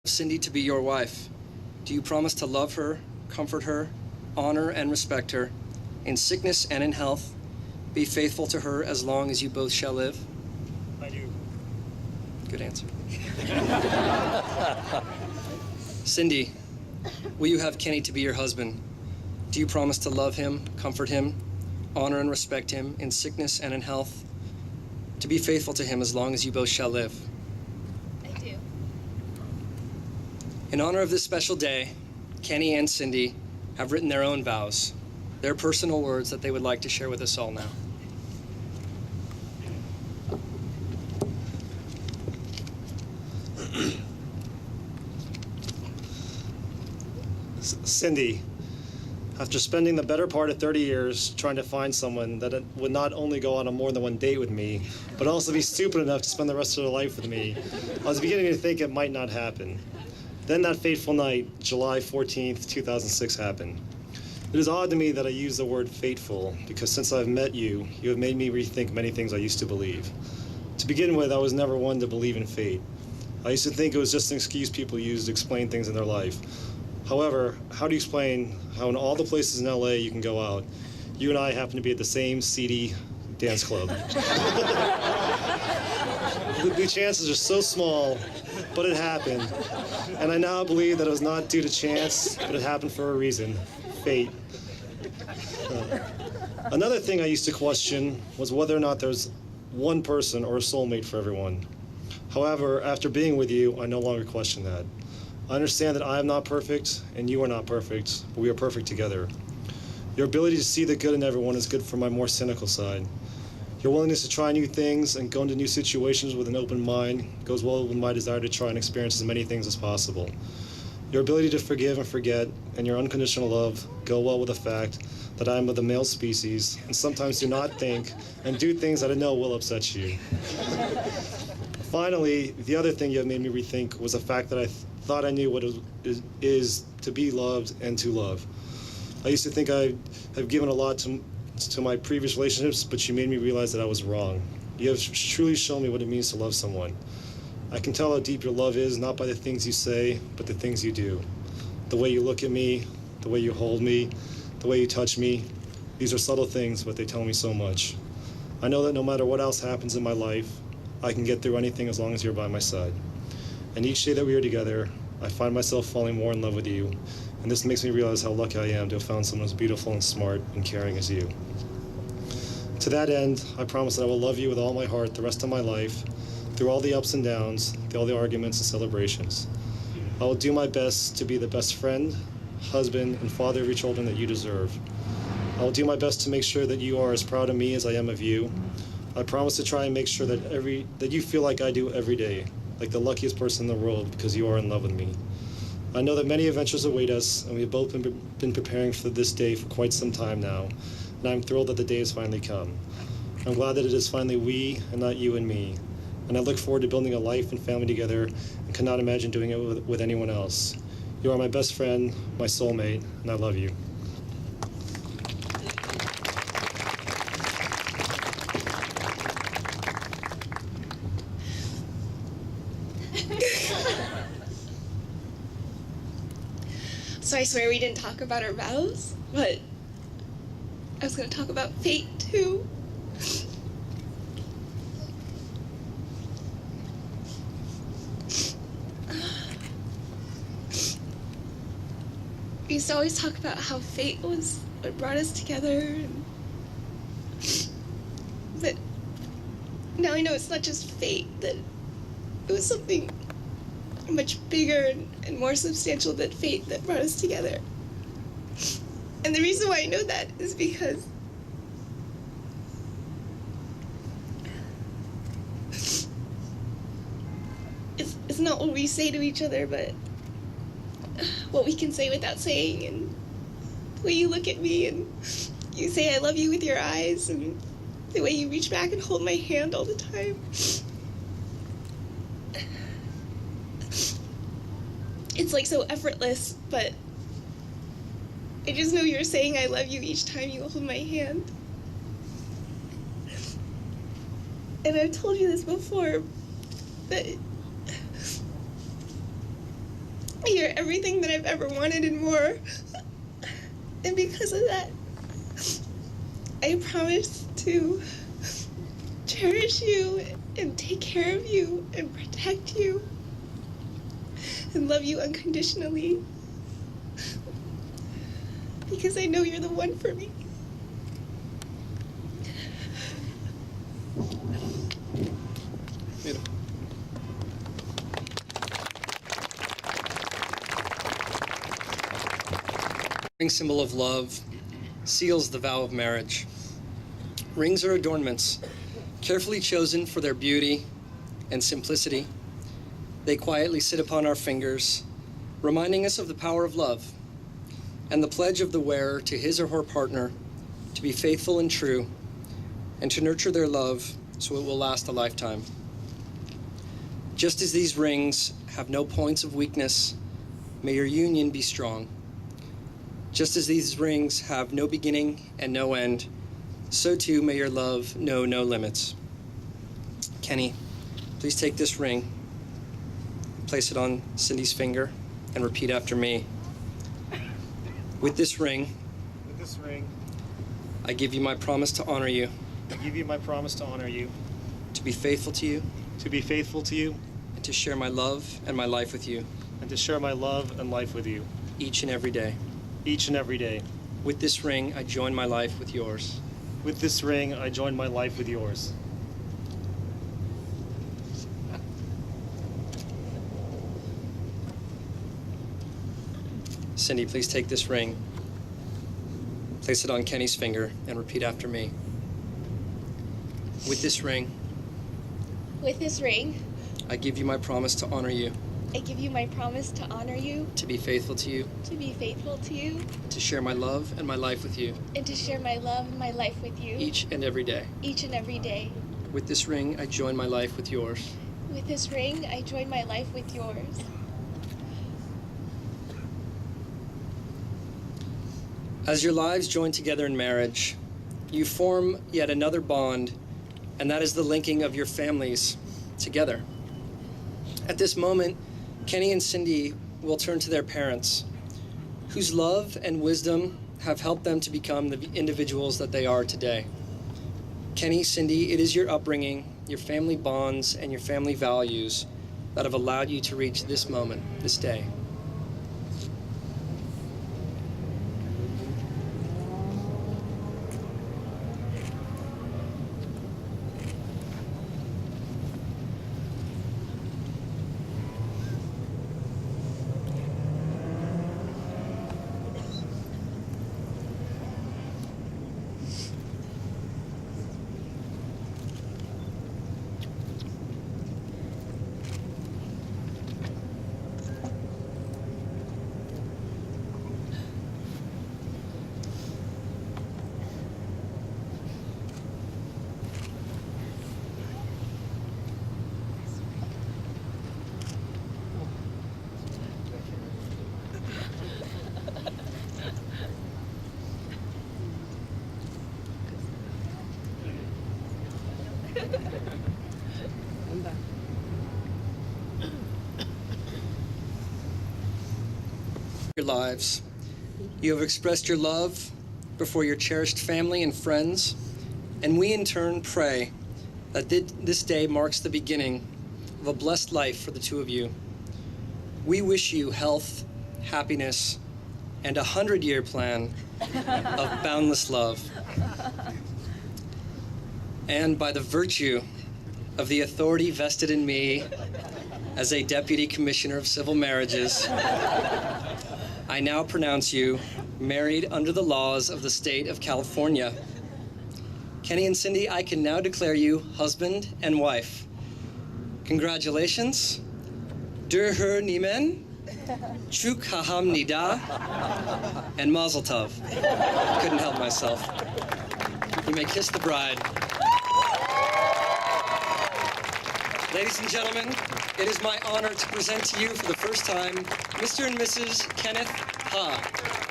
Cindy to be your wife, do you promise to love her, comfort her, honor and respect her, in sickness and in health, be faithful to her as long as you both shall live? I do. Good answer. Cindy, will you have Kenny to be your husband? Do you promise to love him, comfort him, honor and respect him, in sickness and in health, to be faithful to him as long as you both shall live? I do. In honor of this special day, Kenny and Cindy have written their own vows, their personal words that they would like to share with us all now. Cindy, after spending the better part of 30 years trying to find someone that would not only go on a more than one date with me, but also be stupid enough to spend the rest of their life with me, I was beginning to think it might not happen. Then that fateful night, July 14th, 2006 happened. It is odd to me that I use the word fateful, because since I've met you, you have made me rethink many things I used to believe. To begin with, I was never one to believe in fate. I used to think it was just an excuse people use to explain things in their life. However, how do you explain how in all the places in LA you can go out, you and I happen to be at the same seedy dance club? The chances are so small, but it happened. And I now believe that it was not due to chance, but it happened for a reason: fate. Another thing I used to question was whether or not there's one person or a soulmate for everyone. However, after being with you, I no longer question that. I understand that I am not perfect and you are not perfect, but we are perfect together. Your ability to see the good in everyone is good for my more cynical side. Your willingness to try new things and go into new situations with an open mind goes well with my desire to try and experience as many things as possible. Your ability to forgive and forget and your unconditional love go well with the fact that I am of the male species and sometimes do not think and do things that I know will upset you. Finally, the other thing you have made me rethink was the fact that I thought I knew what it is to be loved and to love. I used to think I have given a lot to my previous relationships, but you made me realize that I was wrong. You have truly shown me what it means to love someone. I can tell how deep your love is, not by the things you say, but the things you do. The way you look at me, the way you hold me, the way you touch me. These are subtle things, but they tell me so much. I know that no matter what else happens in my life, I can get through anything as long as you're by my side. And each day that we are together, I find myself falling more in love with you, and this makes me realize how lucky I am to have found someone as beautiful and smart and caring as you. To that end, I promise that I will love you with all my heart the rest of my life, through all the ups and downs, through all the arguments and celebrations. I will do my best to be the best friend, husband, and father of your children that you deserve. I will do my best to make sure that you are as proud of me as I am of you. I promise to try and make sure that you feel like I do every day, like the luckiest person in the world, because you are in love with me. I know that many adventures await us, and we have both been preparing for this day for quite some time now, and I'm thrilled that the day has finally come. I'm glad that it is finally we and not you and me, and I look forward to building a life and family together and cannot imagine doing it with anyone else. You are my best friend, my soulmate, and I love you. So I swear we didn't talk about our vows, but I was going to talk about fate too. We used to always talk about how fate was what brought us together, but now I know it's not just fate, that it was something much bigger and more substantial than fate that brought us together. And the reason why I know that is because it's not what we say to each other, but what we can say without saying, and the way you look at me and you say I love you with your eyes, and the way you reach back and hold my hand all the time. It's like so effortless, but I just know you're saying I love you each time you hold my hand. And I've told you this before, but You're everything that I've ever wanted and more. And because of that, I promise to cherish you and take care of you and protect you and love you unconditionally. Because I know you're the one for me. Beautiful. Ring symbol of love seals the vow of marriage. Rings are adornments, carefully chosen for their beauty and simplicity. They quietly sit upon our fingers, reminding us of the power of love and the pledge of the wearer to his or her partner to be faithful and true and to nurture their love so it will last a lifetime. Just as these rings have no points of weakness, may your union be strong. Just as these rings have no beginning and no end, so too may your love know no limits. Kenny, please take this ring, place it on Cindy's finger, and repeat after me. With this ring, I give you my promise to honor you. I give you my promise to honor you, To be faithful to you. to be faithful to you, And to share my love and my life with you. and to share my love and life with you, Each and every day. each and every day. With this ring, I join my life with yours. With this ring, I join my life with yours. Cindy, please take this ring. Place it on Kenny's finger and repeat after me. With this ring, With this ring, I give you my promise to honor you. I give you my promise to honor you, To be faithful to you. to be faithful to you, To share my love and my life with you. and to share my love and my life with you Each and every day. each and every day. With this ring, I join my life with yours. With this ring, I join my life with yours. As your lives join together in marriage, you form yet another bond, and that is the linking of your families together. At this moment, Kenny and Cindy will turn to their parents, whose love and wisdom have helped them to become the individuals that they are today. Kenny, Cindy, it is your upbringing, your family bonds, and your family values that have allowed you to reach this moment, this day. Your lives. You have expressed your love before your cherished family and friends, and we in turn pray that this day marks the beginning of a blessed life for the two of you. We wish you health, happiness, and a 100-year plan of boundless love. And by the virtue of the authority vested in me as a Deputy Commissioner of Civil Marriages, I now pronounce you married under the laws of the state of California. Kenny and Cindy, I can now declare you husband and wife. Congratulations. Durher Nimen, Chuk Haham Nida, and Mazel Tov. Couldn't help myself. You may kiss the bride. Ladies and gentlemen, it is my honor to present to you for the first time Mr. and Mrs. Kenneth-Young-Huh.